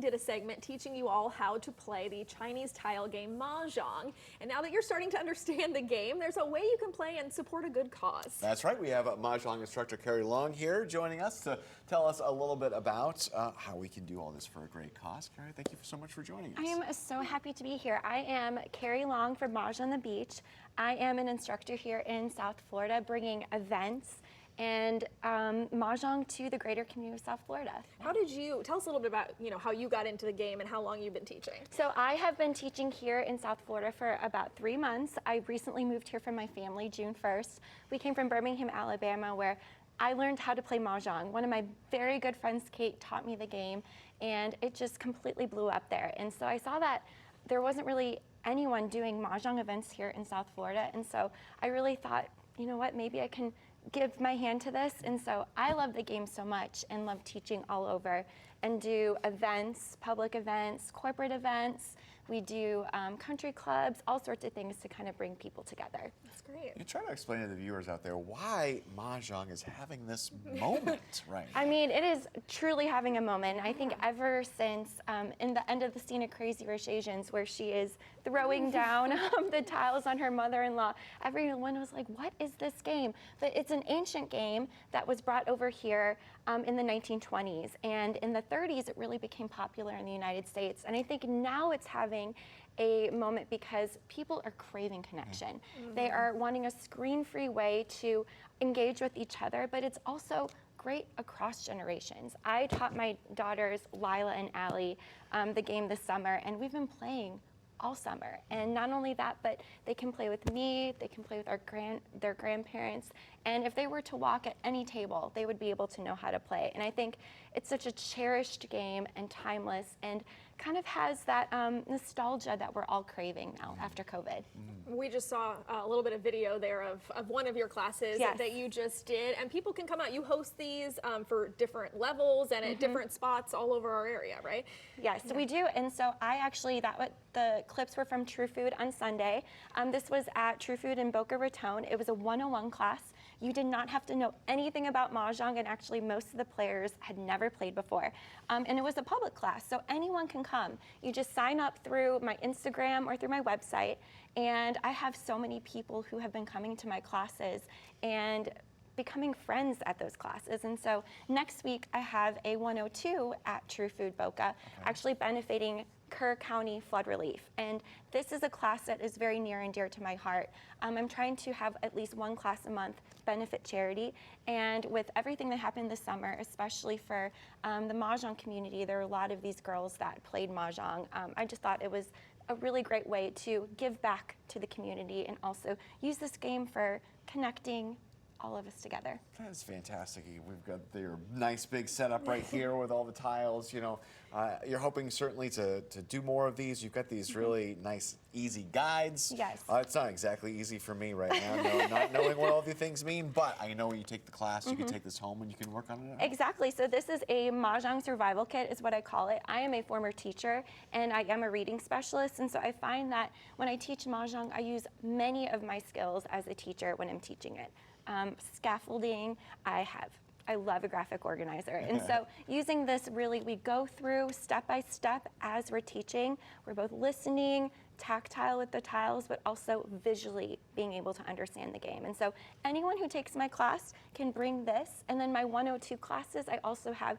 did a segment teaching you all how to play the Chinese tile game Mahjong. And now that you're starting to understand the game, there's a way you can play and support a good cause. That's right. We have Mahjong instructor Kari Long here joining us to tell us a little bit about how we can do all this for a great cause. Kari, thank you so much for joining us. I am so happy to be here. I am Kari Long from Mahj on the Beach. I am an instructor here in South Florida, bringing events and Mahjong to the greater community of South Florida. How did you, tell us a little bit about, how you got into the game and how long you've been teaching? So I have been teaching here in South Florida for about 3 months. I recently moved here from my family, June 1st. We came from Birmingham, Alabama, where I learned how to play Mahjong. One of my very good friends, Kate, taught me the game, and it just completely blew up there. And so I saw that there wasn't really anyone doing Mahjong events here in South Florida, and so I really thought, you know what, maybe I can give my hand to this. And so I love the game so much and love teaching all over and do events, public events, corporate events. We do country clubs, all sorts of things to kind of bring people together. That's great. You try to explain to the viewers out there why Mahjong is having this moment right now. I mean, it is truly having a moment. I think ever since in the end of the scene of Crazy Rich Asians, where she is throwing down the tiles on her mother-in-law, everyone was like, what is this game? But it's an ancient game that was brought over here in the 1920s. And in the 30s, it really became popular in the United States. And I think now it's having a moment because people are craving connection. They are wanting a screen-free way to engage with each other, but it's also great across generations. I taught my daughters, Lila and Allie, the game this summer, and we've been playing all summer. And not only that, but they can play with me, they can play with their grandparents, and if they were to walk at any table, they would be able to know how to play. And I think it's such a cherished game and timeless, and kind of has that nostalgia that we're all craving now after COVID. We just saw a little bit of video there of one of your classes that you just did, and people can come out. You host these for different levels and at different spots all over our area, right? Yes, we do. And so I actually, the clips were from True Food on Sunday. This was at True Food in Boca Raton. It was a 101 class. You did not have to know anything about Mahjong, and actually most of the players had never played before. And it was a public class, so anyone can come. You just sign up through my Instagram or through my website, and I have so many people who have been coming to my classes and becoming friends at those classes. And so next week I have a 102 at True Food Boca, actually benefiting Kerr County flood relief. And this is a class that is very near and dear to my heart. I'm trying to have at least one class a month benefit charity. And with everything that happened this summer, especially for the Mahjong community, there are a lot of these girls that played Mahjong. I just thought it was a really great way to give back to the community and also use this game for connecting all of us together. That's fantastic. We've got your nice big setup right here with all the tiles. You're hoping certainly to do more of these. You've got these really nice, easy guides. Yes. It's not exactly easy for me right now, not knowing what all the things mean, but I know when you take the class, you can take this home and you can work on it. Exactly. So this is a Mahjong survival kit is what I call it. I am a former teacher and I am a reading specialist, and so I find that when I teach Mahjong, I use many of my skills as a teacher when I'm teaching it. Scaffolding, I love a graphic organizer. And so using this, really, we go through step by step as we're teaching. We're both listening, tactile with the tiles, but also visually being able to understand the game. And so anyone who takes my class can bring this. And then my 102 classes, I also have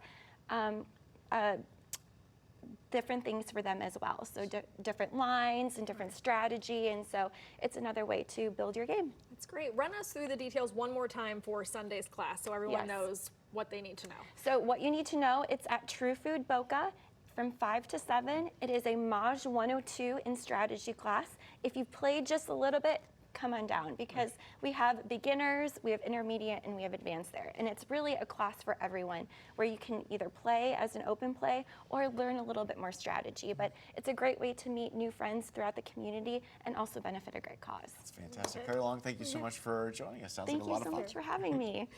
different things for them as well. So different lines and different strategy. And so it's another way to build your game. That's great. Run us through the details one more time for Sunday's class so everyone knows what they need to know. So what you need to know, it's at True Food Boca from 5 to 7. It is a Mahj 102 in strategy class. If you've played just a little bit, come on down, because we have beginners, we have intermediate, and we have advanced there. And it's really a class for everyone where you can either play as an open play or learn a little bit more strategy. But it's a great way to meet new friends throughout the community and also benefit a great cause. That's fantastic. Kari Long, thank you so much for joining us. Sounds like a lot of fun. Thank you so much for having me.